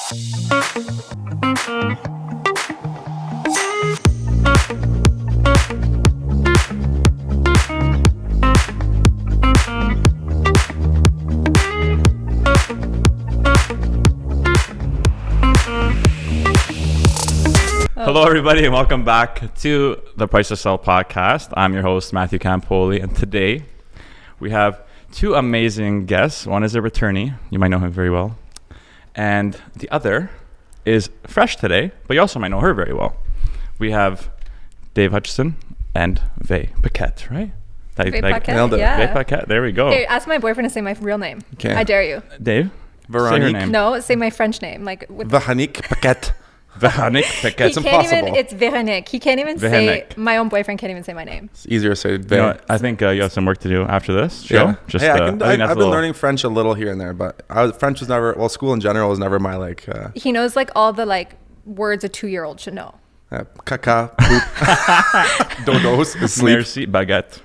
Hello, everybody, and welcome back to the Price to Sell podcast. I'm your host, Matthew Campoli, and today we have two amazing guests. One is a returnee. You might know him very well. And the other is fresh today, but you also might know her very well. We have Dave Hutchinson and Véronique Paquette, right? Véronique Paquette, nailed it. yeah. Véronique Paquette, there we go. Hey, ask my boyfriend to say my real name. Okay. I dare you. Dave? Véronique. Say her name. No, say my French name. Véronique Paquette. Véronique Paquette. It's impossible. It's Véronique. He can't even Véronique. say, my own boyfriend can't even say my name. It's easier to say. You know what? I think you have some work to do after this show. Yeah. Just, hey, I think that's I've a been little- learning French a little here and there, but French was never, school in general was never my He knows all the words a 2-year-old should know. caca, poop, dodos, sleep. Merci, baguette.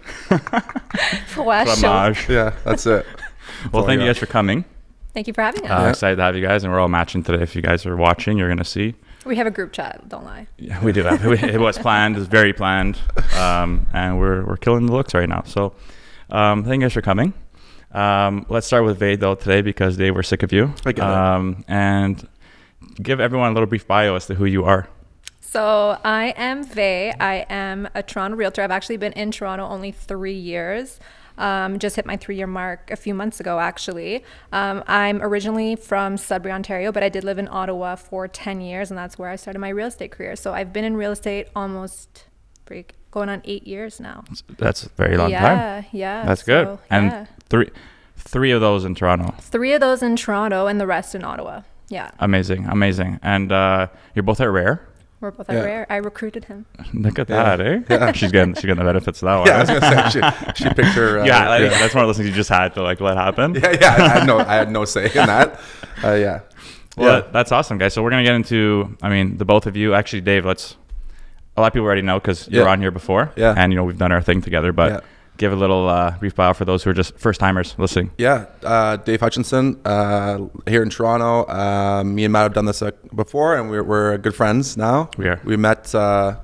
Froid, chaud. Fromage. Yeah, that's it. Well, thank you guys for coming. Thank you for having us. Excited to have you guys, and we're all matching today. If you guys are watching, you're going to see. We have a group chat, don't lie. Yeah, we do have. It was planned. It's very planned, and we're killing the looks right now. So, thank you guys for coming. Let's start with Vade though today because they were sick of you. I get it. And give everyone a little brief bio as to who you are. So I am Vay. I am a Toronto realtor. I've actually been in Toronto only 3 years. Just hit my 3-year mark a few months ago, actually. I'm originally from Sudbury, Ontario, but I did live in Ottawa for 10 years, and that's where I started my real estate career. So I've been in real estate almost going on 8 years now. That's a very long time. Yeah. That's good. And three of those in Toronto. 3 of those in Toronto and the rest in Ottawa. Yeah. Amazing. And you're both at Rare. We're both at Rare. I recruited him. Look at that, eh? Yeah. She's getting the benefits of that one. Yeah, I was gonna say she picked her. That's one of those things you just had to let happen. Yeah. I had no say in that. Yeah. Well, that's awesome, guys. So we're gonna get into, the both of you. Actually, Dave, a lot of people already know because you were on here before. Yeah. And we've done our thing together, but give a little brief bio for those who are just first timers listening. Yeah. Dave Hutchinson here in Toronto. Me and Matt have done this before, and we're good friends now. We are. We met a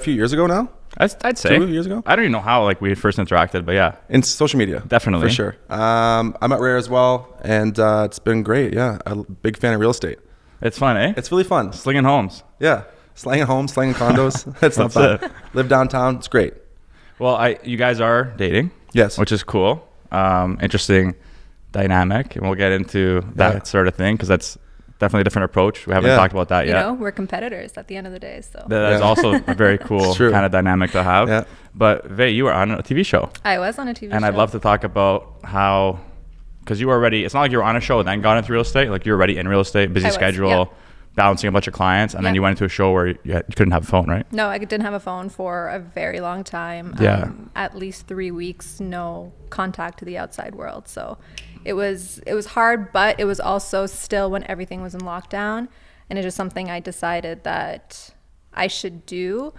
few years ago now. I'd say 2 years ago. I don't even know how we had first interacted, but yeah, in social media, definitely for sure. I'm at Rare as well, and it's been great. Yeah, I'm a big fan of real estate. It's fun, eh? It's really fun. Slinging homes. Yeah, slanging homes, slanging condos. That's not bad. Live downtown. It's great. Well, you guys are dating. Yes, which is cool. Interesting dynamic, and we'll get into that sort of thing because that's definitely a different approach. We haven't talked about that yet. We're competitors at the end of the day, so that is also a very cool kind of dynamic to have. Yeah. But Vay, you were on a TV show. I was on a TV show, and I'd love to talk about how, because you were already. It's not like you were on a show and then got into real estate. Like you're already in real estate, busy schedule. Balancing a bunch of clients, and then you went into a show where you couldn't have a phone, right? No, I didn't have a phone for a very long time. At least 3 weeks, no contact to the outside world. So it was hard, but it was also still when everything was in lockdown, and it's just something I decided that I should do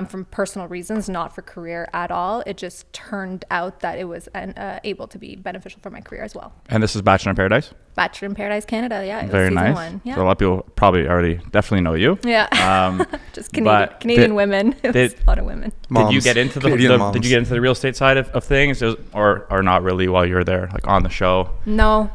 from personal reasons, not for career at all. It just turned out that it was able to be beneficial for my career as well. And this is Bachelor in Paradise? Bachelor in Paradise Canada, yeah. Very nice. 1. Yeah. So a lot of people probably already definitely know you. Yeah. Just Canadian women. A lot of women. Did you get into the real estate side of things, or not really while you were there, like on the show? No.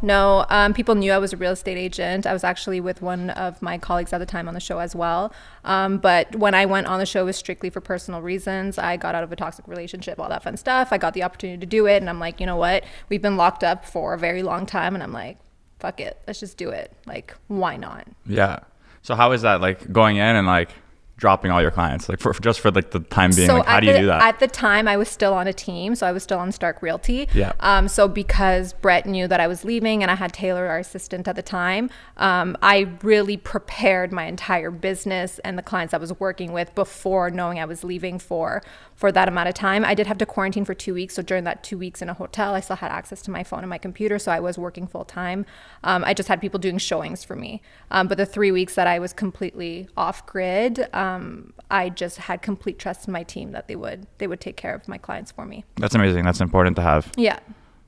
People knew I was a real estate agent. I was actually with one of my colleagues at the time on the show as well. But when I went on the show, it was strictly for personal reasons. I got out of a toxic relationship, all that fun stuff. I got the opportunity to do it, and I'm like, you know what? We've been locked up for a very long time, and I'm like, fuck it, let's just do it. Like, why not? Yeah. So how is that, like, going in and like dropping all your clients, like for the time being? So like, how do you do that? At the time, I was still on a team, so I was still on Stark Realty. Yeah. So because Brett knew that I was leaving, and I had Taylor, our assistant at the time, I really prepared my entire business and the clients I was working with before knowing I was leaving for that amount of time. I did have to quarantine for 2 weeks. So during that 2 weeks in a hotel, I still had access to my phone and my computer. So I was working full time. I just had people doing showings for me. But the 3 weeks that I was completely off grid, I just had complete trust in my team that they would take care of my clients for me. That's amazing. That's important to have. Yeah.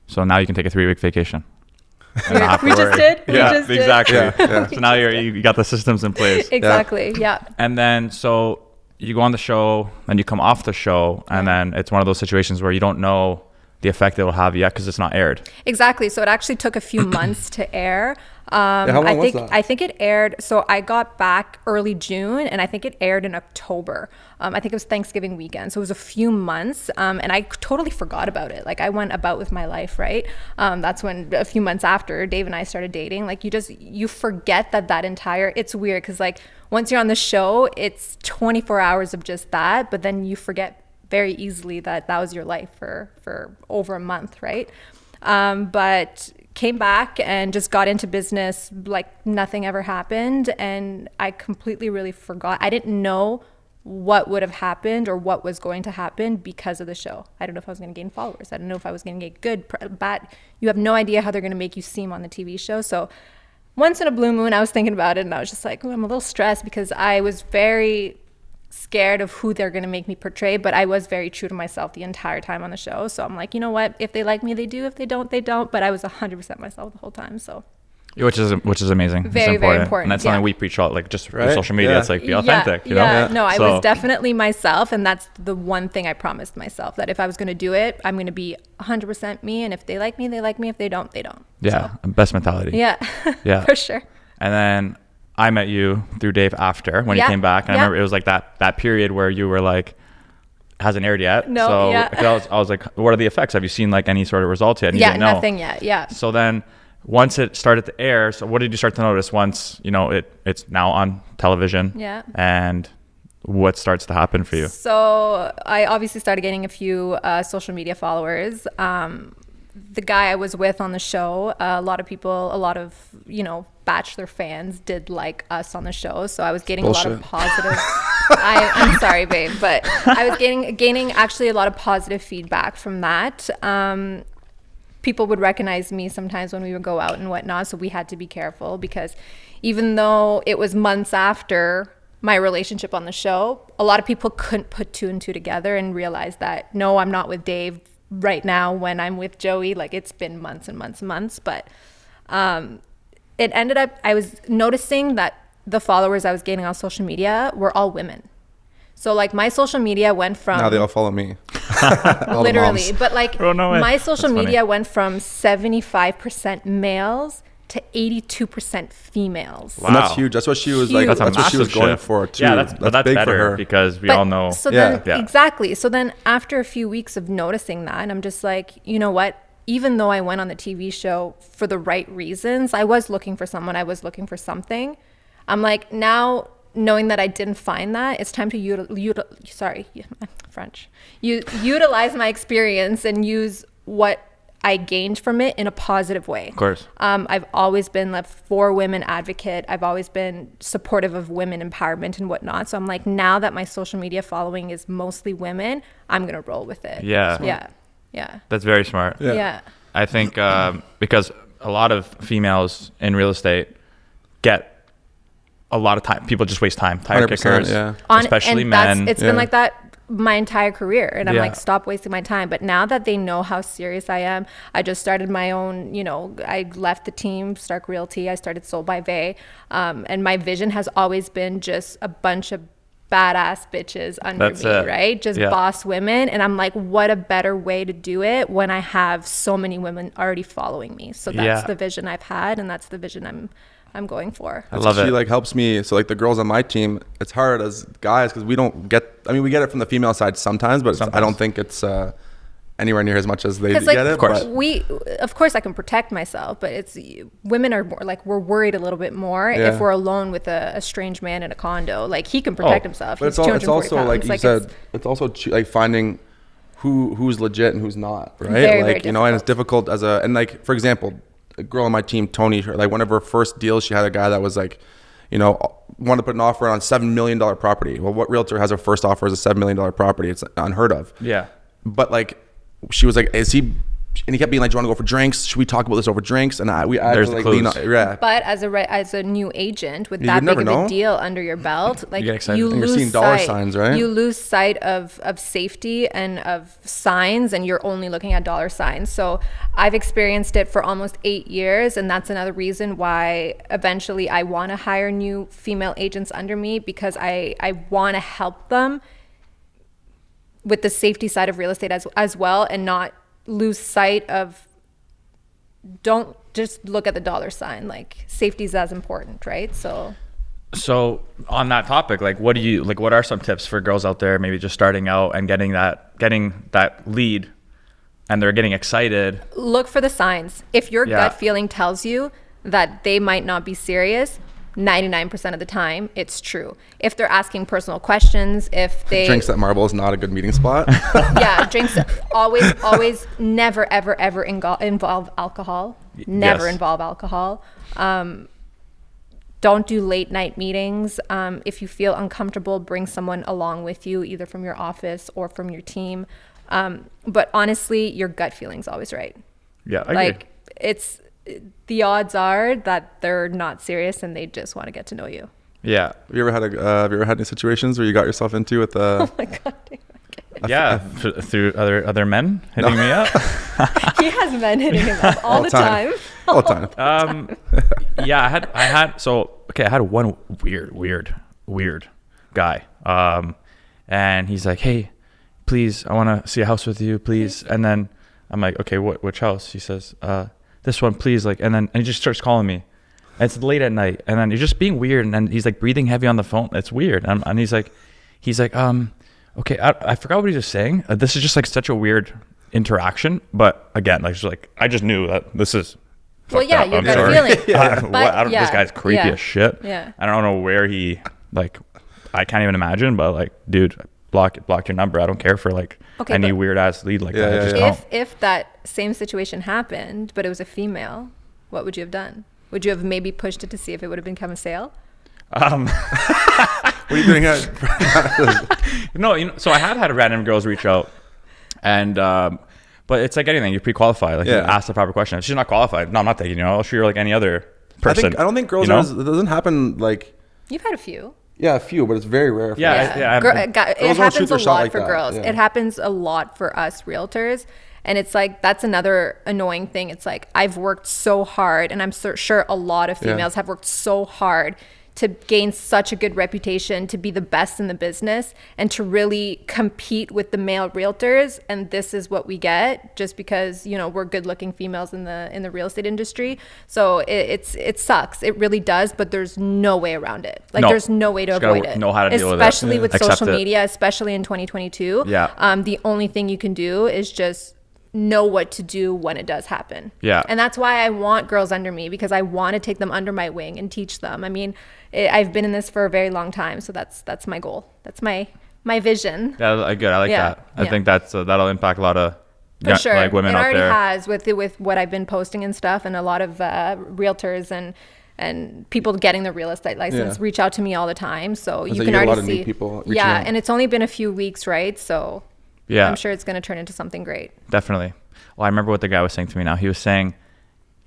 So now you can take a 3-week vacation. and not have to We just worry. did? We Yeah, just did. exactly. Yeah. So now you got the systems in place. Exactly. Yeah. And then so you go on the show and you come off the show, and then it's one of those situations where you don't know the effect it will have yet because it's not aired. Exactly. So it actually took a few months to air. how long was that? I think it aired. So I got back early June, and I think it aired in October. I think it was Thanksgiving weekend. So it was a few months, and I totally forgot about it. Like I went about with my life, right? That's when a few months after Dave and I started dating. Like you forget that entire. It's weird because like once you're on the show, it's 24 hours of just that, but then you forget very easily that was your life for over a month, right? But came back and just got into business like nothing ever happened, and I completely really forgot. I didn't know what would have happened or what was going to happen because of the show. I don't know if I was going to gain followers. I don't know if I was going to get good, bad. You have no idea how they're going to make you seem on the TV show. So once in a blue moon, I was thinking about it, and I was just like, I'm a little stressed because I was very scared of who they're going to make me portray, but I was very true to myself the entire time on the show. So I'm like, you know what? If they like me, they do. If they don't, they don't. But I was 100% myself the whole time. So Which is amazing. Very, it's very important. And that's something we preach all, like just Right? social media. Yeah. It's like be authentic, you know? Yeah, no, I So- was definitely myself, and that's the one thing I promised myself, that if I was going to do it, I'm going to be 100% me, and if they like me, they like me. If they don't, they don't. Yeah, best mentality. Yeah, Yeah. for sure. And then I met you through Dave after when Yeah, he came back. And I yeah. remember it was like that period where you were like, hasn't aired yet. No, so yeah. I was like, what are the effects? Have you seen like any sort of results yet? And you Yeah, didn't know. nothing yet. Yeah. So then once it started to air, so what did you start to notice once, it's now on television? Yeah. And what starts to happen for you? So I obviously started getting a few social media followers. The guy I was with on the show, a lot of Bachelor fans did like us on the show. So I was getting a lot of positive. I'm sorry, babe, but I was gaining actually a lot of positive feedback from that. People would recognize me sometimes when we would go out and whatnot. So we had to be careful because even though it was months after my relationship on the show, a lot of people couldn't put two and two together and realize that, no, I'm not with Dave right now when I'm with Joey. Like it's been months and months and months. But it ended up, I was noticing that the followers I was gaining on social media were all women. So like my social media went from Now they all follow me. All the literally, moms. but like Oh, no way. my social That's media funny. went from 75% males to 82% females. Wow. And that's huge. That's what she was like. Huge. That's what she was massive going shift. for too. Yeah, that's big better for her. because we But- all know. So Yeah. then, Yeah. exactly. So then after a few weeks of noticing that, I'm just like, you know what? Even though I went on the TV show for the right reasons, I was looking for someone, I was looking for something. I'm like, now knowing that I didn't find that, it's time to utilize my experience and use what I gained from it in a positive way. Of course. I've always been a for women advocate. I've always been supportive of women empowerment and whatnot. So I'm like, now that my social media following is mostly women, I'm going to roll with it. Yeah. Yeah. Yeah. That's very smart. Yeah. Yeah. I think because a lot of females in real estate get a lot of time. People just waste time. Tire 100%, kickers, yeah. especially and men. It's been like that my entire career. And I'm Yeah. like, stop wasting my time. But now that they know how serious I am, I just started my own, I left the team, Stark Realty. I started Sold by Vay. And my vision has always been just a bunch of badass bitches under That's me, it. right? Just Yeah. boss women. And I'm like, what a better way to do it when I have so many women already following me. So that's Yeah. the vision I've had, and that's the vision I'm going for. I love She it. like helps me. So like the girls on my team, it's hard as guys because we don't get. I mean, we get it from the female side sometimes, but I don't think it's anywhere near as much as they Because get like, it. Of course. But of course I can protect myself, but it's women are more like, we're worried a little bit more Yeah. if we're alone with a strange man in a condo. Like he can protect himself. But He's it's 240 also like pounds. you said, it's also like finding who's legit and who's not, right? Very, like very and it's difficult and like for example, a girl on my team, Tony, like one of her first deals, she had a guy that was like, wanted to put an offer on $7 million property. Well, what realtor has a first offer as a $7 million property? It's unheard of. Yeah. But like, she was like, is he and he kept being like, "Do you want to go for drinks? Should we talk about this over drinks?" And we There's like the lean clues. on, yeah. But as a new agent with You that would big never of a know. deal under your belt, like get excited. you And you're lose seeing dollar sight. signs, right? You lose sight of safety and of signs, and you're only looking at dollar signs. So I've experienced it for almost 8 years, and that's another reason why eventually I want to hire new female agents under me, because I want to help them with the safety side of real estate as well, and not lose sight of, don't just look at the dollar sign. Like, safety is as important, right? So on that topic, like what are some tips for girls out there maybe just starting out and getting that lead and they're getting excited? look for the signs. If your gut feeling tells you that they might not be serious, 99% of the time it's true. If they're asking personal questions, if they Drinks at Marble is not a good meeting spot. drinks always never ever involve alcohol. Never Yes. involve alcohol. Don't do late night meetings. If you feel uncomfortable, bring someone along with you, either from your office or from your team. But honestly, your gut feeling's always right. Yeah, I Like, agree. the odds are that they're not serious and they just want to get to know you. Yeah. Have you ever had any situations where you got yourself into with Oh my God. Yeah, through other men hitting me up. He has men hitting him up all the time. all the time. Yeah, I had one weird guy. And he's like, "Hey, please, I want to see a house with you, please." And then I'm like, "Okay, which house?" He says, "This one, please." Like, and he just starts calling me. And it's late at night, and then he's just being weird, and then he's like breathing heavy on the phone. It's weird, and he's like, okay, I forgot what he was saying. This is just like such a weird interaction, but again, like I just knew that this is. Well, yeah, up. your I'm gut sorry. feeling. This guy's creepy as shit. Yeah. I don't know where he, like, I can't even imagine, but like, dude, block your number. I don't care for like any weird ass lead like that. Yeah, Just yeah. don't. If that same situation happened, but it was a female, what would you have done? Would you have maybe pushed it to see if it would have become a sale? What are you doing? No, so I have had random girls reach out, and but it's like anything, you're pre-qualified. Like you ask the proper question. If she's not qualified, no, I'm not taking you. I'll show you like any other person. I don't think girls it doesn't happen like. You've had a few. Yeah, a few, but it's very rare. For us. It happens a lot for girls. Yeah. It happens a lot for us realtors. And it's like, that's another annoying thing. It's like, I've worked so hard, and I'm sure a lot of females have worked so hard to gain such a good reputation, to be the best in the business, and to really compete with the male realtors. And this is what we get just because, we're good looking females in the real estate industry. So it sucks. It really does, but there's no way around it. Like, there's no way to avoid it. Know how to deal with it. Especially with social media, especially in 2022. Yeah. The only thing you can do is just know what to do when it does happen. Yeah. And that's why I want girls under me, because I want to take them under my wing and teach them. I mean, I've been in this for a very long time, so that's my goal. That's my vision. Yeah, good. I like that. I think that'll impact a lot of For sure. like women it out already there. has with what I've been posting and stuff, and a lot of realtors and people getting the real estate license reach out to me all the time. So you can already see. New people reaching out. And it's only been a few weeks, right? So I'm sure it's going to turn into something great. Definitely. Well, I remember what the guy was saying to me now. He was saying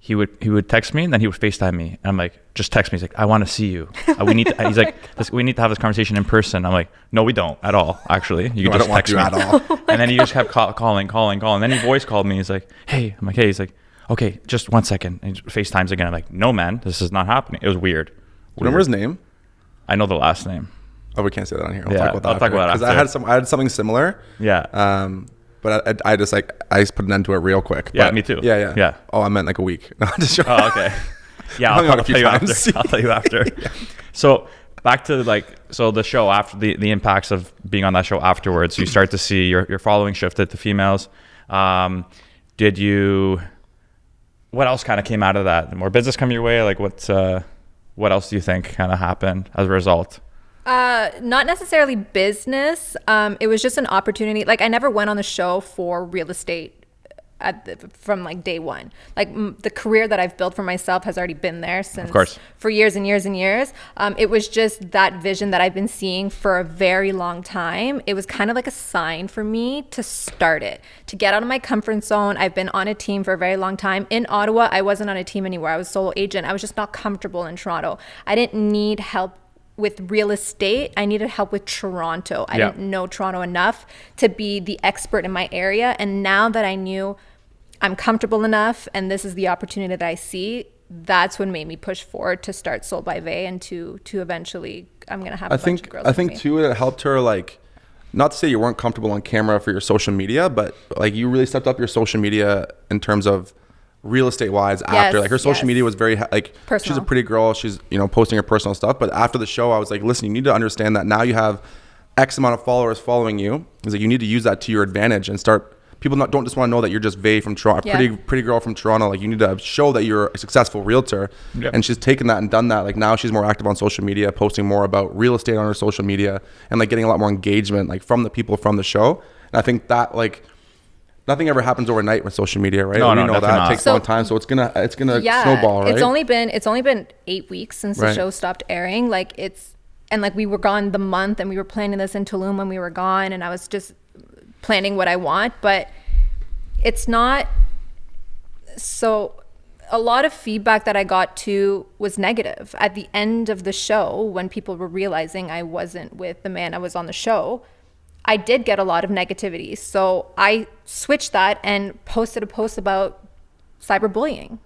he would text me and then he would FaceTime me. And I'm like, just text me. He's like, I want to see you. We need to, he's like, we need to have this conversation in person. I'm like, no, we don't at all. Actually, you can just text me. At all. And then he just kept calling. And then he voice called me. He's like, hey. I'm like, hey. He's like, okay, just 1 second. And he FaceTimes again. I'm like, no, man, this is not happening. It was weird. Remember his name? I know the last name. Oh, we can't say that on here. I'll talk about that because I had something similar. Yeah. But I just put an end to it real quick. Yeah, but me too. Yeah. Oh, I meant like a week. No, just joking. Oh, okay. Yeah, I'll tell you after. I'll tell you after. So back to the show after the impacts of being on that show afterwards, you start to see your following shifted to females. What else kind of came out of that? More business come your way? Like what else do you think kind of happened as a result? Not necessarily business. It was just an opportunity. Like, I never went on the show for real estate from like day one. Like the career that I've built for myself has already been there since, of course, for years and years and years. It was just that vision that I've been seeing for a very long time. It was kind of like a sign for me to start it, to get out of my comfort zone. I've been on a team for a very long time. In Ottawa, I wasn't on a team anywhere. I was solo agent. I was just not comfortable in Toronto. I didn't need help with real estate. I needed help with Toronto. I didn't know Toronto enough to be the expert in my area. And now that I knew I'm comfortable enough and this is the opportunity that I see, that's what made me push forward to start Sold by Vay and to eventually I'm going to have a bunch of girls I with think me. too, it helped her, like, not to say you weren't comfortable on camera for your social media, but like you really stepped up your social media in terms of real estate wise after. Like her social media was very like personal. She's a pretty girl, she's, you know, posting her personal stuff, but after the show I was like, listen, you need to understand that now you have X amount of followers following you. It's like you need to use that to your advantage and start, people don't just want to know that you're just Vay from Toronto, pretty girl from Toronto. Like you need to show that you're a successful realtor. And she's taken that and done that. Like now she's more active on social media, posting more about real estate on her social media and like getting a lot more engagement like from the people from the show. And I think that like nothing ever happens overnight with social media, right? No, we know that not. it takes a long time, so it's gonna snowball, right? It's only been 8 weeks since the show stopped airing. Like we were gone the month, and we were planning this in Tulum when we were gone, and I was just planning what I want, but it's not. So a lot of feedback that I got too was negative at the end of the show when people were realizing I wasn't with the man I was on the show. I did get a lot of negativity. So I switched that and posted a post about cyberbullying.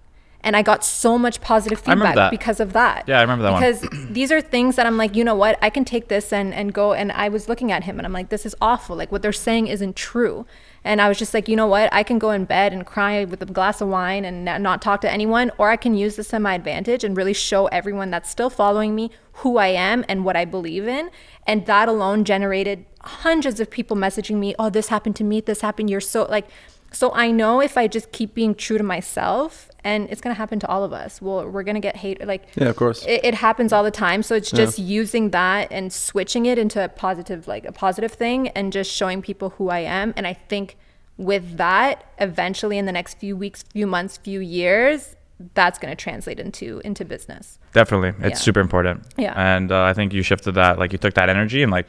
And I got so much positive feedback because of that. Yeah, I remember that because these are things that I'm like, you know what? I can take this and go. And I was looking at him and I'm like, this is awful. Like what they're saying isn't true. And I was just like, you know what? I can go in bed and cry with a glass of wine and not talk to anyone. Or I can use this to my advantage and really show everyone that's still following me who I am and what I believe in. And that alone generated hundreds of people messaging me, oh, this happened to me, this happened, you're so like, so I know if I just keep being true to myself, and it's going to happen to all of us. Well, we're going to get hate. Like, yeah, of course. It happens all the time. So it's just using that and switching it into a positive thing and just showing people who I am. And I think with that, eventually in the next few weeks, few months, few years, that's going to translate into business. Definitely. It's super important. Yeah. And I think you shifted that, like you took that energy and like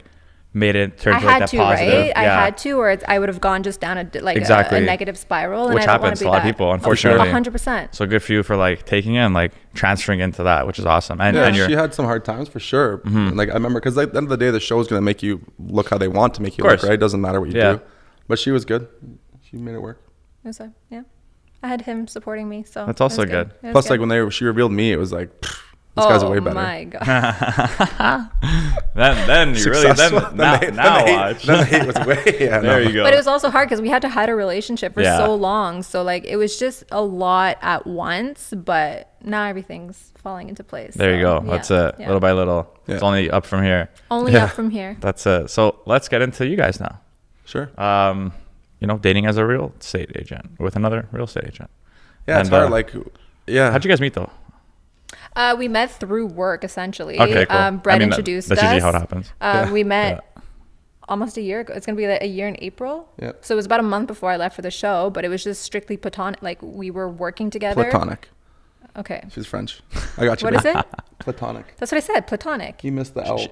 made it turn to like that positive. Right? I had to, or I would have gone just down a negative spiral. Which happens to a lot of people, unfortunately. 100%. So good for you for like taking it and like transferring into that, which is awesome. And, she had some hard times for sure. Mm-hmm. Like I remember, because like, at the end of the day, the show is going to make you look how they want to make you look, right? It doesn't matter what you do. But she was good. She made it work. So, yeah. I had him supporting me, so that's also good. Plus, like when she revealed me, it was like, these guys are way better. Oh my god! then you really now watch. Then the hate was way. Yeah, there you go. But it was also hard because we had to hide a relationship for so long. So like it was just a lot at once. But now everything's falling into place. There you go. That's it. Little by little. It's only up from here. Only up from here. That's it. So let's get into you guys now. Sure. Dating as a real estate agent with another real estate agent. Yeah, it's hard. How'd you guys meet though? We met through work, essentially. Okay, cool. Brett introduced us. That's usually how it happens. We met almost a year ago. It's going to be like a year in April. Yeah. So it was about a month before I left for the show, but it was just strictly platonic. Like we were working together. Platonic. Okay. She's French. I got you. What is it? Platonic. That's what I said. Platonic. You missed the L.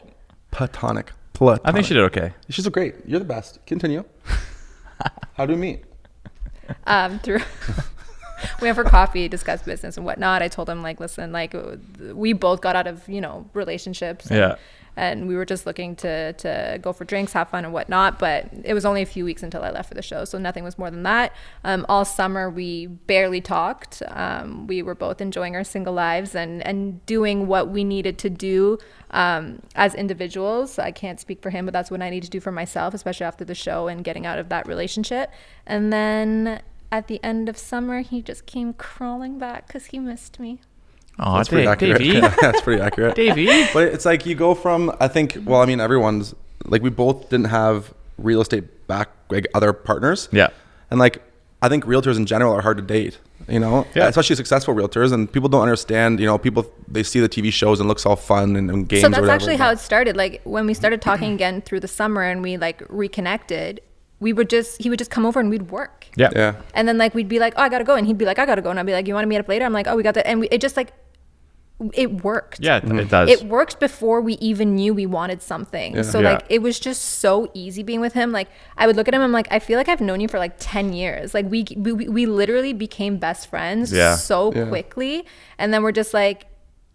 Platonic. I think she did okay. She's great. You're the best. Continue. How do we meet? Through... We went for coffee, discussed business and whatnot. I told him, like, listen, like, we both got out of, relationships. And we were just looking to go for drinks, have fun and whatnot. But it was only a few weeks until I left for the show. So nothing was more than that. All summer, we barely talked. We were both enjoying our single lives and doing what we needed to do as individuals. I can't speak for him, but that's what I need to do for myself, especially after the show and getting out of that relationship. And then... at the end of summer, he just came crawling back because he missed me. Oh, that's pretty accurate. That's pretty accurate. Davey. But it's like you go from, everyone's, like we both didn't have real estate back, like other partners. Yeah. And like, I think realtors in general are hard to date, especially successful realtors. And people don't understand, people, they see the TV shows and looks all fun and games. So that's actually how it started. Like when we started talking again through the summer and we like reconnected, he would just come over and we'd work. Yeah. And then like we'd be like, oh, I gotta go, and he'd be like, I gotta go, and I'd be like, you want to meet up later? I'm like, oh, we got that, and it just like it worked. Yeah, it does. It worked before we even knew we wanted something. So like it was just so easy being with him. Like I would look at him, I'm like, I feel like I've known you for like 10 years. Like we literally became best friends so quickly, and then we're just like,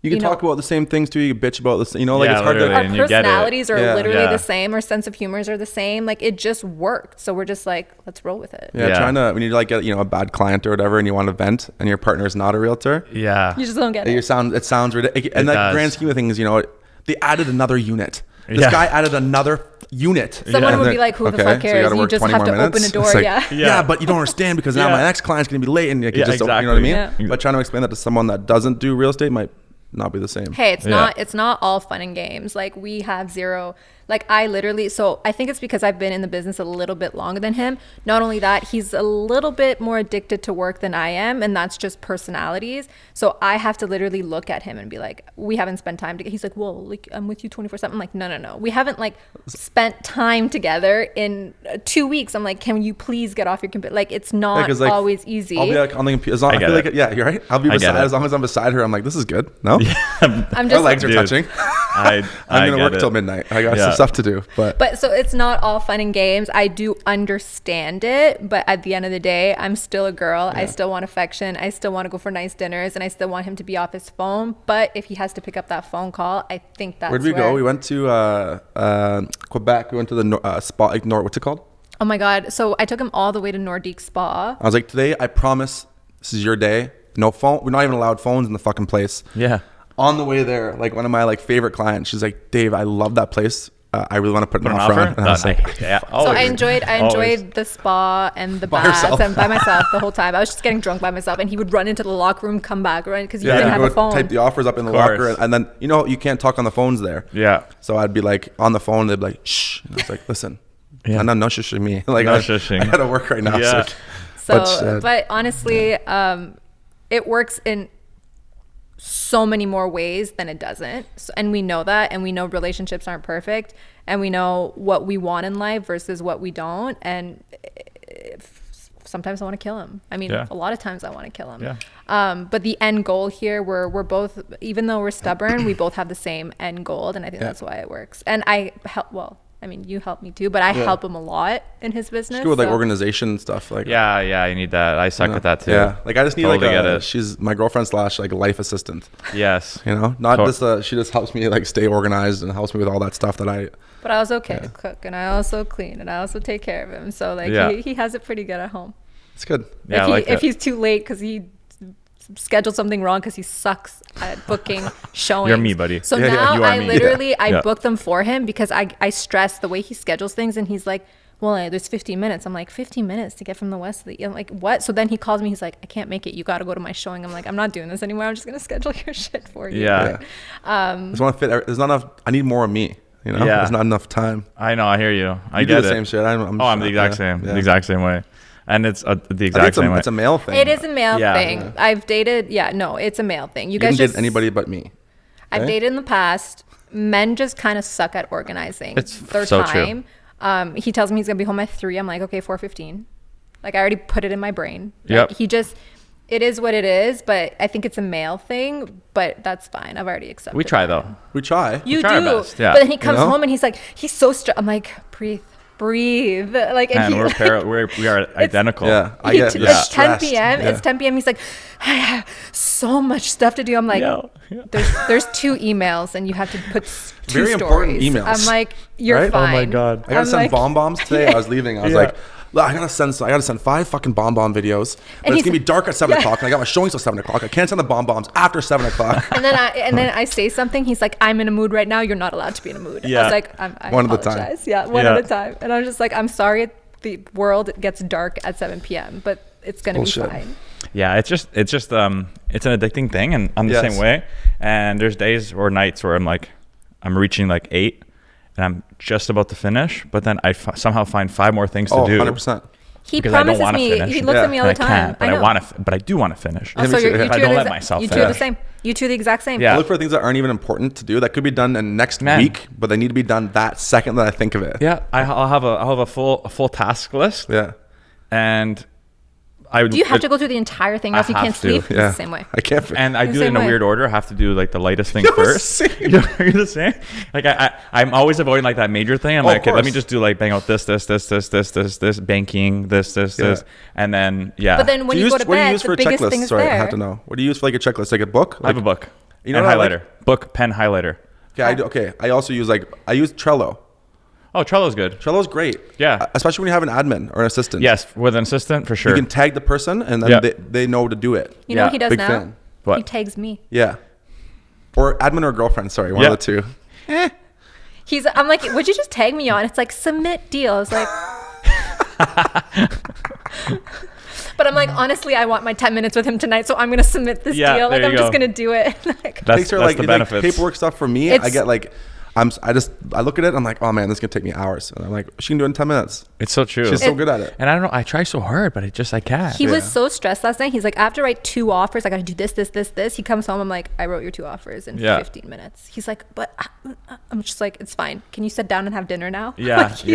you can talk about the same things too. You can bitch about this, you know, like it's hard to. Our personalities are literally the same. Our sense of humors are the same. Like it just worked. So we're just like, let's roll with it. When you like get, you know, a bad client or whatever, and you want to vent, and your partner is not a realtor. You just don't get it. It sounds ridiculous. And that grand scheme of things, you know, they added another unit. This guy added another unit. Someone would be like, who the fuck cares? So you just have to open a door. Like, but you don't understand because now my next client's going to be late, and you just, you know what I mean? Yeah. But trying to explain that to someone that doesn't do real estate might not be the same. Hey, it's not all fun and games. Like we have zero, like I literally, so I think it's because I've been in the business a little bit longer than him. Not only that, he's a little bit more addicted to work than I am, and that's just personalities. So I have to literally look at him and be like, we haven't spent time together. He's like, well, like I'm with you 24/7. I'm like, no. We haven't like spent time together in 2 weeks. I'm like, can you please get off your computer? Like it's not always easy. I'll be like on the computer. I feel like, you're right. I'll be beside, as long as I'm beside her, I'm like, this is good. No? I'm just, our legs are touching. I'm gonna work till midnight. I got some stuff to do, but so it's not all fun and games. I do understand it, but at the end of the day, I'm still a girl. I still want affection. I still want to go for nice dinners, and I still want him to be off his phone. But if he has to pick up that phone call, I think that's where'd we go? We went to Quebec. We went to the spa, like what's it called? Oh my god! So I took him all the way to Nordique Spa. I was like, today, I promise, this is your day. No phone. We're not even allowed phones in the fucking place. Yeah. On the way there, like one of my like favorite clients, she's like, Dave, I love that place. I really want to put an offer on. And I was like, so I enjoyed the spa and the baths and by myself the whole time. I was just getting drunk by myself, and he would run into the locker room, come back, right? Because you didn't have a phone. Type the offers up in the locker, and then you can't talk on the phones there. Yeah. So I'd be like on the phone, they'd be like, shh. And I was like, listen, no shushing me. Like no shushing. I gotta work right now. Yeah. But honestly, it works in so many more ways than it doesn't. And we know that, and we know relationships aren't perfect, and we know what we want in life versus what we don't. And sometimes I want to kill him. I mean, a lot of times I want to kill him. Yeah. But the end goal here, we're both, even though we're stubborn, we both have the same end goal, and I think that's why it works. And you help me too, but I help him a lot in his business. It's good with like organization and stuff. Like you need that. I suck with that too. Yeah, like I just need she's my girlfriend / like life assistant. Yes. She just helps me like stay organized and helps me with all that stuff that I. But I was okay to cook, and I also clean, and I also take care of him. So like he has it pretty good at home. It's good. Yeah, if he's too late because he scheduled something wrong because he sucks at booking showings. You're me, buddy. So now I book them for him because I stress the way he schedules things, and he's like, well, there's 15 minutes. I'm like, 15 minutes to get from the west to the, I'm like, what? So then he calls me, he's like, I can't make it. You got to go to my showing. I'm like, I'm not doing this anymore. I'm just going to schedule your shit for you. Yeah. I just want to fit. There's not enough. I need more of me. There's not enough time. I know. I hear you. I get do the same shit. I'm the exact same. The exact same way. And it's the exact same way. It's a male thing. It is a male thing. Yeah. I've dated. Yeah, no, it's a male thing. You guys can date anybody but me. I've dated in the past. Men just kind of suck at organizing their time. True. He tells me he's gonna be home at 3. I'm like, okay, 4:15. Like I already put it in my brain. Like, it is what it is, but I think it's a male thing, but that's fine. I've already accepted. We try though. We try. You try do. Our best. Yeah. But then he comes home and he's like, he's so stressed. I'm like, breathe. Like, and we are identical. Yeah. It's 10 p.m. It's 10 p.m. He's like, I have so much stuff to do. I'm like, there's 2 emails and you have to put 2 very stories. Important emails. I'm like, you're fine. Oh my God. I gotta send bombs today. I was leaving. I was like, I gotta send 5 fucking bomb videos. But it's gonna be dark at 7 o'clock, and I got my showings till 7 o'clock. I can't send the bombs after 7 o'clock. And then I say something. He's like, I'm in a mood right now. You're not allowed to be in a mood. Yeah. I was like, I one apologize. At a time. Yeah, one at a time. And I'm just like, I'm sorry. The world gets dark at 7 p.m., but it's gonna be fine. Yeah, it's an addicting thing, and I'm the same way. And there's days or nights where I'm reaching like 8. And I'm just about to finish, but then I somehow find 5 more things to do. 100%. He promises me. He looks at me all the time. I can't, but I do want to finish. So you I don't let myself you finish. two are the same. You two the exact same. I look for things that aren't even important to do that could be done in next week, but they need to be done that second that I think of it. Yeah, I'll have a full task list. Yeah, and do you have to go through the entire thing, or else you can't sleep? Yeah, it's the same way. I can't. And I do it in a weird order. I have to do like the lightest thing first. You're the same. Like I'm always avoiding like that major thing. I'm like, okay, let me just do like bang out this, banking, this, and then But then when you go to bed, what do you use for the a biggest checklist? thing is Sorry, there. I have to know. What do you use for like a checklist? Like a book? I have a book. You know, and highlighter. Book, pen, highlighter. Okay, I also use I use Trello. Oh, Trello's good. Trello's great. Yeah. Especially when you have an admin or an assistant. Yes, with an assistant, for sure. You can tag the person and then they know to do it. You know what he does Big now? fan. What? He tags me. Yeah. Or admin or girlfriend, sorry. One of the two. I'm like, would you just tag me on? It's like, submit deal. I was like... But I'm like, honestly, I want my 10 minutes with him tonight, so I'm going to submit this deal. Like, I'm just going to do it. That's the benefits. Like paperwork stuff for me, I get like... I look at it, I'm like, oh man, this is gonna take me hours. And I'm like, she can do it in 10 minutes. It's so true. She's so good at it. And I don't know, I try so hard, but I can't. He was so stressed last night. He's like, I have to write 2 offers. I gotta do this. He comes home, I'm like, I wrote your 2 offers in 15 minutes. He's like, but I'm just like, it's fine. Can you sit down and have dinner now? Yeah, like, you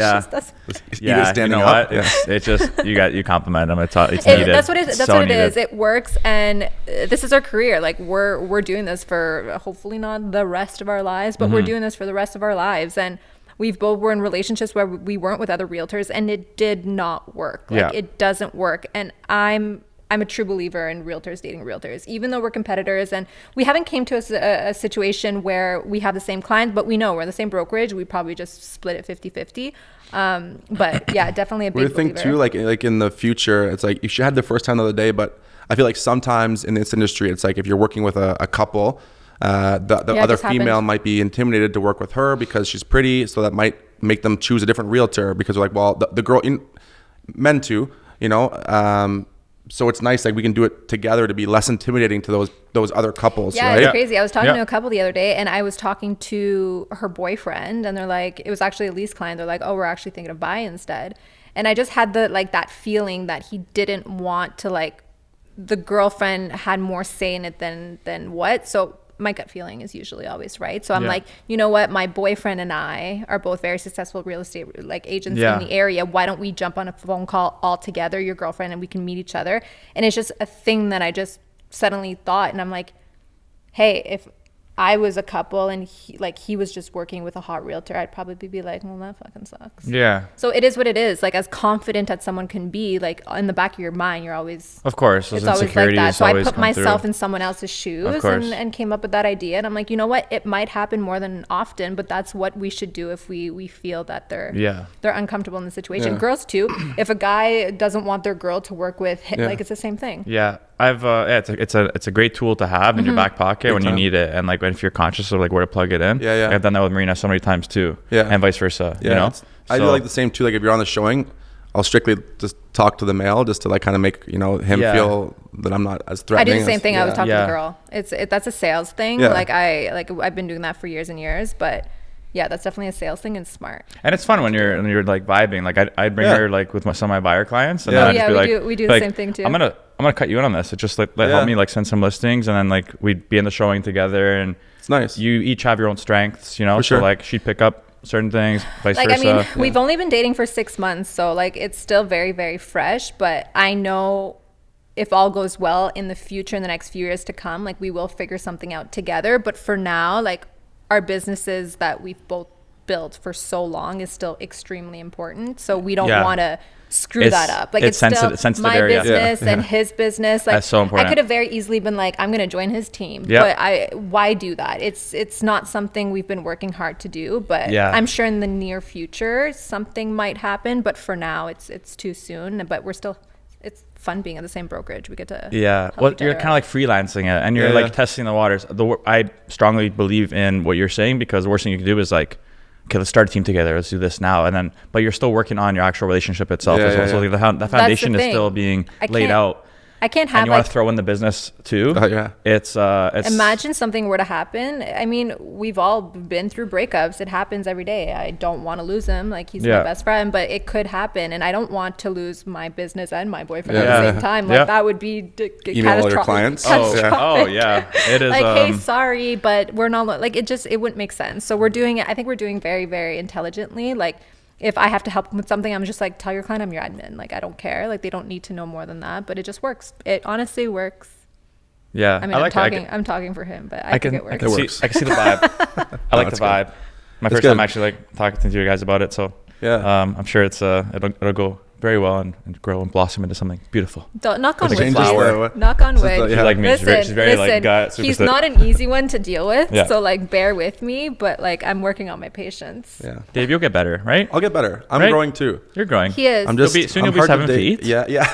know what? It's just, you compliment him. It's needed. That's what it is. It works, and this is our career. Like we're doing this for hopefully not the rest of our lives, but we're doing this for the rest of our lives. And we've both were in relationships where we weren't with other realtors, and it did not work. It doesn't work. And I'm a true believer in realtors dating realtors, even though we're competitors and we haven't came to a situation where we have the same clients, but we know we're in the same brokerage. We probably just split it 50-50. But yeah, definitely a big believer. Weird thing too, like in the future, it's like you should have the first time the other day, but I feel like sometimes in this industry, it's like if you're working with a couple, the other female might be intimidated to work with her because she's pretty, so that might make them choose a different realtor because they're like, well, the girl, men too, so it's nice, like we can do it together to be less intimidating to those other couples. Yeah, right? It's crazy. I was talking to a couple the other day, and I was talking to her boyfriend, and they're like, it was actually a lease client. They're like, oh, we're actually thinking of buy instead. And I just had that feeling that he didn't want to, the girlfriend had more say in it than what. So my gut feeling is usually always right. So I'm like, you know what? My boyfriend and I are both very successful real estate agents in the area. Why don't we jump on a phone call all together, your girlfriend, and we can meet each other? And it's just a thing that I just suddenly thought. And I'm like, hey, if I was a couple and he was just working with a hot realtor, I'd probably be like, well, that fucking sucks. Yeah. So it is what it is. Like, as confident as someone can be, like in the back of your mind, you're always, of course, it's always like that. So I put myself in someone else's shoes and came up with that idea. And I'm like, you know what? It might happen more than often, but that's what we should do if we feel that they're uncomfortable in the situation. Girls too. If a guy doesn't want their girl to work with, like, it's the same thing. Yeah. I've it's a great tool to have in your back pocket when you need it, and if you're conscious of where to plug it in. I've done that with Marina so many times too. And vice versa. I do the same too. Like if you're on the showing, I'll strictly just talk to the male just to kind of make him feel that I'm not as threatening. I do the same thing. I was talking to the girl. That's a sales thing. I've been doing that for years and years, but yeah, that's definitely a sales thing, and smart. And it's fun when you're vibing. I'd bring her with some of my buyer clients, and then I'd just be we do the same thing too. I'm gonna cut you in on this. It just help me send some listings, and then we'd be in the showing together, and it's nice. You each have your own strengths, For sure. So she'd pick up certain things, vice versa. I mean, we've only been dating for 6 months, so it's still very, very fresh. But I know if all goes well in the future, in the next few years to come, we will figure something out together. But for now, our businesses that we've both built for so long is still extremely important. So we don't want to screw that up. It's still my business and his business. That's so important. I could have very easily been I'm going to join his team, but why do that? It's not something we've been working hard to do, but I'm sure in the near future something might happen. But for now, it's too soon. But we're still, it's fun being at the same brokerage. We get to well, you're kind of freelancing it, and you're testing the waters. I strongly believe in what you're saying, because the worst thing you can do is okay, let's start a team together. Let's do this now. And then, but you're still working on your actual relationship itself as well. So the foundation is still being laid out. I can't have and you want to throw in the business too. It's imagine something were to happen. I mean, we've all been through breakups. It happens every day. I don't want to lose him. Like, he's my best friend, but it could happen, and I don't want to lose my business and my boyfriend at the same time. Like, that would be email all your clients. Oh yeah, it is like, hey, sorry, but we're not, like, it wouldn't make sense. So we're doing it. I think we're doing very, very intelligently. Like, if I have to help them with something, I'm just like, tell your client I'm your admin. Like, I don't care. Like, they don't need to know more than that, but it just works. It honestly works. Yeah. I mean, I'm talking for him, but I think it works. I can see the vibe. I like the vibe. My first time actually like talking to you guys about it. So I'm sure it'll go very well and grow and blossom into something beautiful. Knock on wood. Knock on wood. She's like me. She's very like gut. He's not an easy one to deal with. So like, bear with me, but like, I'm working on my patience. Yeah. Dave, you'll get better, right? I'll get better. I'm growing too. You're growing. He is. Soon you'll be 7 feet. Yeah.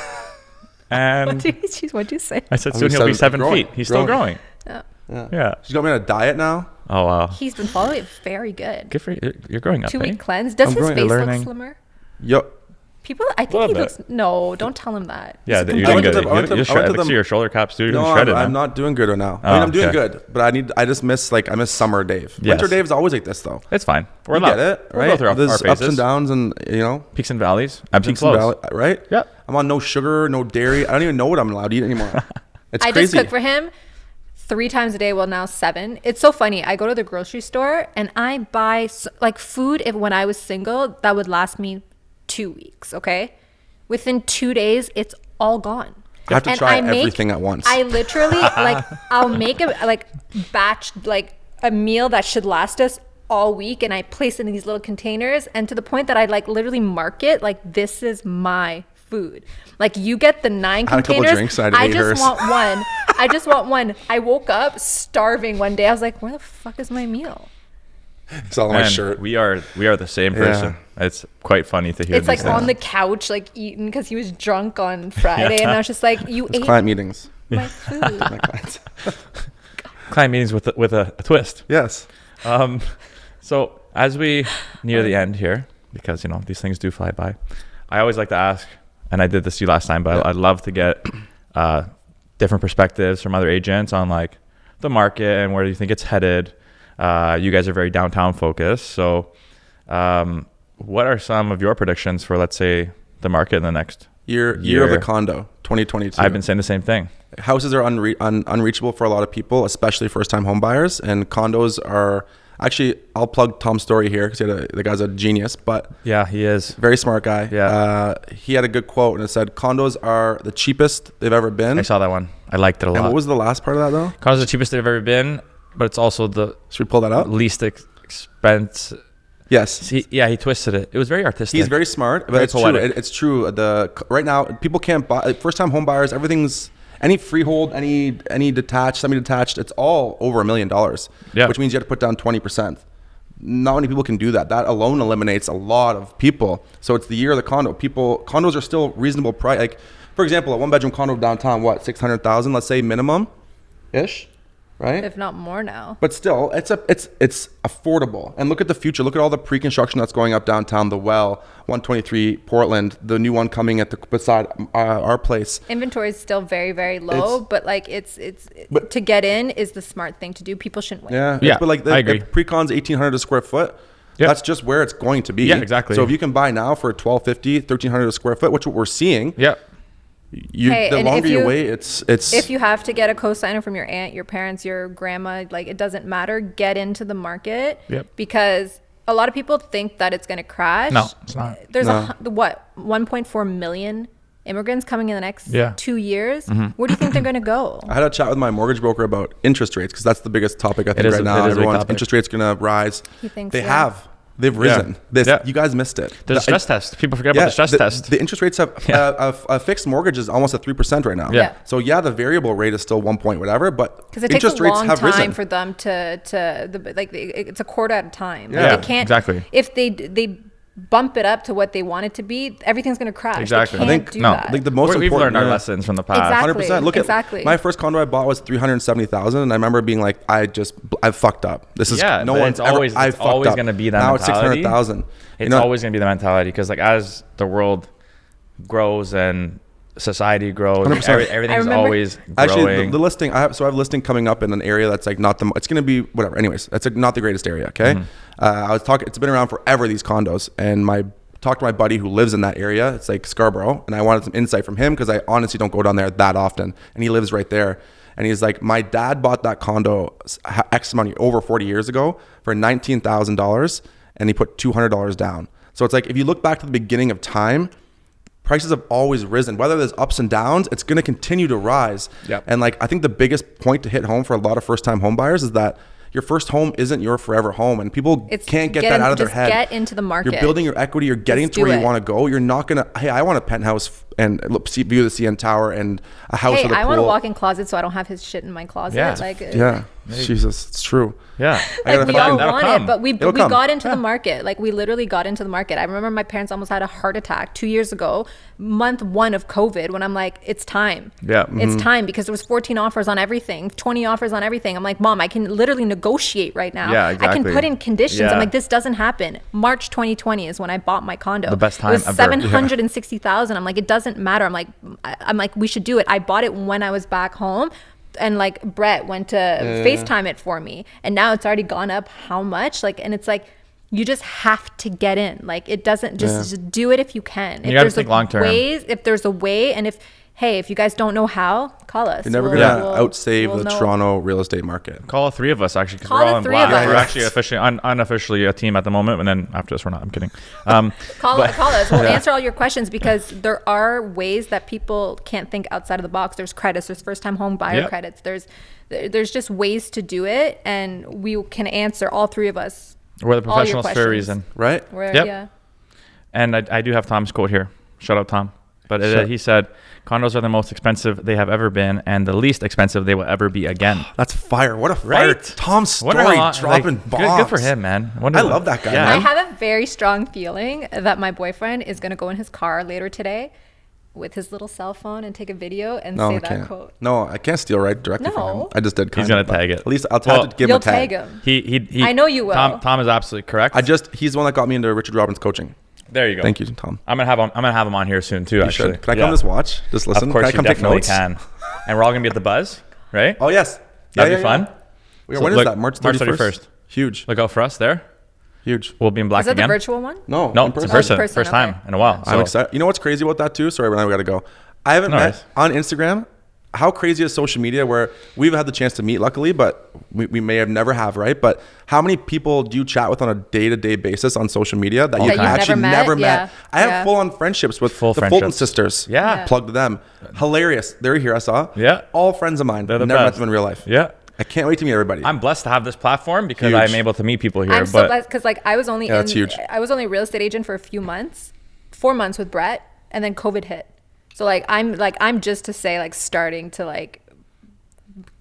And what'd you say? I said soon he'll be 7 feet. He's still growing. Yeah. She's got me on a diet now. Oh wow. He's been following it very good. Good for you. You're growing up. 2-week cleanse. Does his face look slimmer? Yep. People, I think he looks. No, don't tell him that. Yeah, you're doing good. I see your shoulder caps, dude. No, I'm not doing good right now. I mean, I'm doing good, but I miss summer Dave. Winter Dave's always like this though. It's fine. We get it, right? We'll go through There's our phases. ups and downs, and peaks and valleys, ebbs and flows. Right? Yep. I'm on no sugar, no dairy. I don't even know what I'm allowed to eat anymore. It's crazy. I just cook for him 3 times a day. Well, now 7. It's so funny. I go to the grocery store and I buy like food. When I was single, that would last me 2 weeks. Okay. Within 2 days, it's all gone. I have to try everything at once. I literally like, I'll make a batch, like a meal that should last us all week, and I place it in these little containers, and to the point that I like literally mark it like, this is my food. Like, you get the 9 containers. I just want one. I just want one. I woke up starving one day. I was like, where the fuck is my meal? It's all on my shirt. We are the same person. It's quite funny to hear. It's like on the couch, like eating, because he was drunk on Friday, and I was just like, ate client meetings. My food. My clients. Client meetings with a twist. Yes. So as we near the end here, because these things do fly by, I always like to ask, and I did this to you last time, but I'd love to get different perspectives from other agents on like the market and where you think it's headed. You guys are very downtown focused. So what are some of your predictions for, let's say, the market in the next year of the condo, 2022? I've been saying the same thing. Houses are unreachable for a lot of people, especially first-time home buyers, and condos are actually. I'll plug Tom's story here because the guy's a genius. But yeah, he is very smart guy. Yeah, he had a good quote, and it said, "Condos are the cheapest they've ever been." I saw that one. I liked it a lot. And what was the last part of that though? Condos are the cheapest they've ever been, but it's also the. Should we pull that out? Least expense. Yes. He twisted it. It was very artistic. He's very smart, but it's true. It's true. Right now, people can't buy. First-time home buyers, everything's any freehold, any detached, semi-detached. It's all over $1 million. Yeah. Which means you have to put down 20%. Not many people can do that. That alone eliminates a lot of people. So it's the year of the condo. Condos are still reasonable price. Like, for example, a 1-bedroom condo downtown, what, $600,000? Let's say minimum, ish. Right? If not more now. But still, it's affordable. And look at the future. Look at all the pre-construction that's going up downtown. The Well, 123 Portland, the new one coming beside our place. Inventory is still very, very low, but like but to get in is the smart thing to do. People shouldn't wait. Yeah. But like I agree. Pre-con's $1,800 a square foot. Yep. That's just where it's going to be. Yeah, exactly. So if you can buy now for $1,250, $1,300 a square foot, which what we're seeing. Yeah. The longer you wait, it's if you have to get a co-signer from your aunt, your parents, your grandma, like, it doesn't matter, get into the market. Yep. Because a lot of people think that it's going to crash. No, it's not. There's 1.4 million immigrants coming in the next 2 years. Mm-hmm. Where do you think they're going to go? I had a chat with my mortgage broker about interest rates, because that's the biggest topic I think right now. Everyone's interest rates going to rise. He thinks They've risen. You guys missed it. There's a stress test. People forget about the stress test. The interest rates have a fixed mortgage is almost at 3% right now. Yeah. So the variable rate is still 1 point whatever, but because it takes a long time for them to it's a quarter at a time. Yeah, they can't, exactly. If they bump it up to what they want it to be, everything's going to crash. Exactly. I think the most we've learned our lessons from the past. Exactly. 100%. Look at my first condo I bought was $370,000, and I remember being like, I fucked up. This is no one's always going to be that now mentality. Now it's $600,000. It's always going to be the mentality, because like as the world grows and society grows, 100%. everything's always growing. Actually, the listing I have a listing coming up in an area that's like not the. It's gonna be whatever. Anyways, that's like not the greatest area. Okay, I was talking. It's been around forever, these condos, and talked to my buddy who lives in that area. It's like Scarborough, and I wanted some insight from him because I honestly don't go down there that often, and he lives right there. And he's like, my dad bought that condo X money over 40 years ago for $19,000, and he put $200 down. So it's like, if you look back to the beginning of time, prices have always risen. Whether there's ups and downs, it's going to continue to rise. Yep. And like, I think the biggest point to hit home for a lot of first-time home buyers is that your first home isn't your forever home, and people can't get that out of their head. Get into the market. You're building your equity. You're getting to where you want to go. You're not gonna. Hey, I want a penthouse and view the CN Tower and a house with a pool. I want a walk-in closet so I don't have his shit in my closet. Yeah. Jesus, it's true. Yeah. Like we all want it, but we got into the market. Like we literally got into the market. I remember my parents almost had a heart attack 2 years ago, month 1 of COVID, when I'm like, it's time. Yeah. It's time, because there was 14 offers on everything, 20 offers on everything. I'm like, Mom, I can literally negotiate right now. Yeah, exactly. I can put in conditions. I'm like, this doesn't happen. March 2020 is when I bought my condo. The best time ever. It was ever. $760,000. I'm like, it doesn't matter. I'm like, we should do it. I bought it when I was back home. And like Brett went to FaceTime it for me, and now it's already gone up how much? Like, and it's like, you just have to get in. Like, it doesn't just do it if you can. You gotta think long term. If there's a way, and if you guys don't know how, call us. You're never gonna outsave the Toronto real estate market. Call the 3 of us, actually, because we're all in black. We're actually officially unofficially a team at the moment, and then after this we're not. I'm kidding. Call us. We'll answer all your questions, because there are ways that people can't think outside of the box. There's credits. There's first time home buyer credits. There's just ways to do it, and we can answer, all 3 of us. We're the professionals for a reason, right? Yeah. And I do have Tom's quote here. Shout out Tom. But he said, condos are the most expensive they have ever been, and the least expensive they will ever be again. That's fire. What a fire. Right? Tom's story dropping bombs. Good for him, man. I love that guy. Yeah. Man. I have a very strong feeling that my boyfriend is going to go in his car later today with his little cell phone and take a video and say that quote. No, I can't steal directly from him. I just did. He's going to tag it. At least I'll have to give him a tag. You'll tag him. He I know you will. Tom is absolutely correct. He's the one that got me into Richard Robbins coaching. There you go. Thank you, Tom. I'm gonna have him on here soon too. Actually, can I come just watch, just listen? Of course, can I come you definitely take notes? can. And we're all gonna be at the Buzz, right? Oh yes, that'd be fun. So when is that? March 31st. Huge. Look out for us there. Huge. We'll be in black again. Is that again. the virtual one? No, it's in person. First time in a while. So. I'm excited. You know what's crazy about that too? Sorry, but now we gotta go. I haven't met on Instagram. How crazy is social media, where we've had the chance to meet, luckily, but we may have never have, right? But how many people do you chat with on a day-to-day basis on social media that you actually never met? Yeah. I have full-on friendships with the Fulton sisters. Yeah. Plugged them. Hilarious. They're here, I saw. Yeah. All friends of mine. They're the never met best. them in real life. Yeah. I can't wait to meet everybody. I'm blessed to have this platform because I'm able to meet people here. I'm so blessed, because like I was only that's huge. I was only a real estate agent for a few months, 4 months with Brett, and then COVID hit. So I'm just to say starting to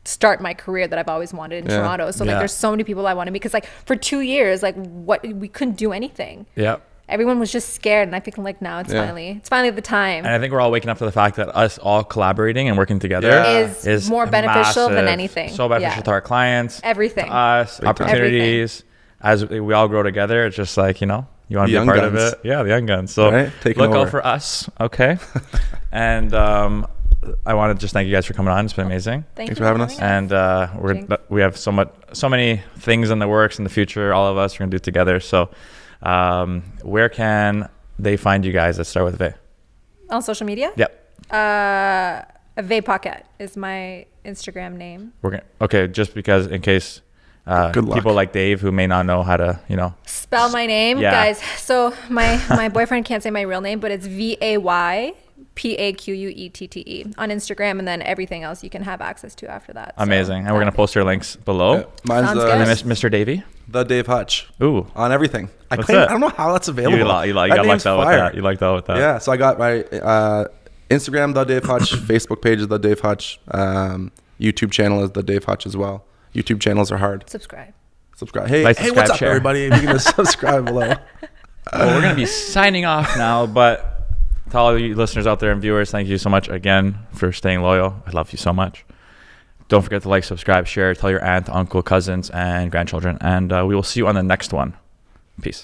start my career that I've always wanted in Toronto. So there's so many people I want to meet, because for 2 years we couldn't do anything. Yeah. Everyone was just scared, and I think now it's finally the time. And I think we're all waking up to the fact that us all collaborating and working together is more beneficial than anything. So beneficial to our clients, everything, to us, opportunities. As we all grow together, it's just you want to be a part of it. Yeah, the young guns. So look out for us, okay? And I want to just thank you guys for coming on. It's been amazing. Thanks for having us. And we have so many things in the works in the future. All of us are gonna do it together. So, where can they find you guys? Let's start with Vay. On social media? Yep. Véronique Paquette is my Instagram name. Just because in case people like Dave who may not know how to spell my name, guys. So my boyfriend can't say my real name, but it's Vaypaquette on Instagram, and then everything else you can have access to after that. Amazing. And we're going to post your links below. Mine's Mr. Davey. The Dave Hutch. Ooh. On everything. I don't know how that's available. You like that with that. You like that with that. Yeah. So I got my Instagram, The Dave Hutch. Facebook page is The Dave Hutch. YouTube channel is The Dave Hutch as well. YouTube channels are hard. Subscribe. Hey, what's up, everybody? If you can just subscribe below. Well, we're going to be signing off now, but to all you listeners out there and viewers, thank you so much again for staying loyal. I love you so much. Don't forget to subscribe, share, tell your aunt, uncle, cousins, and grandchildren. And we will see you on the next one. Peace.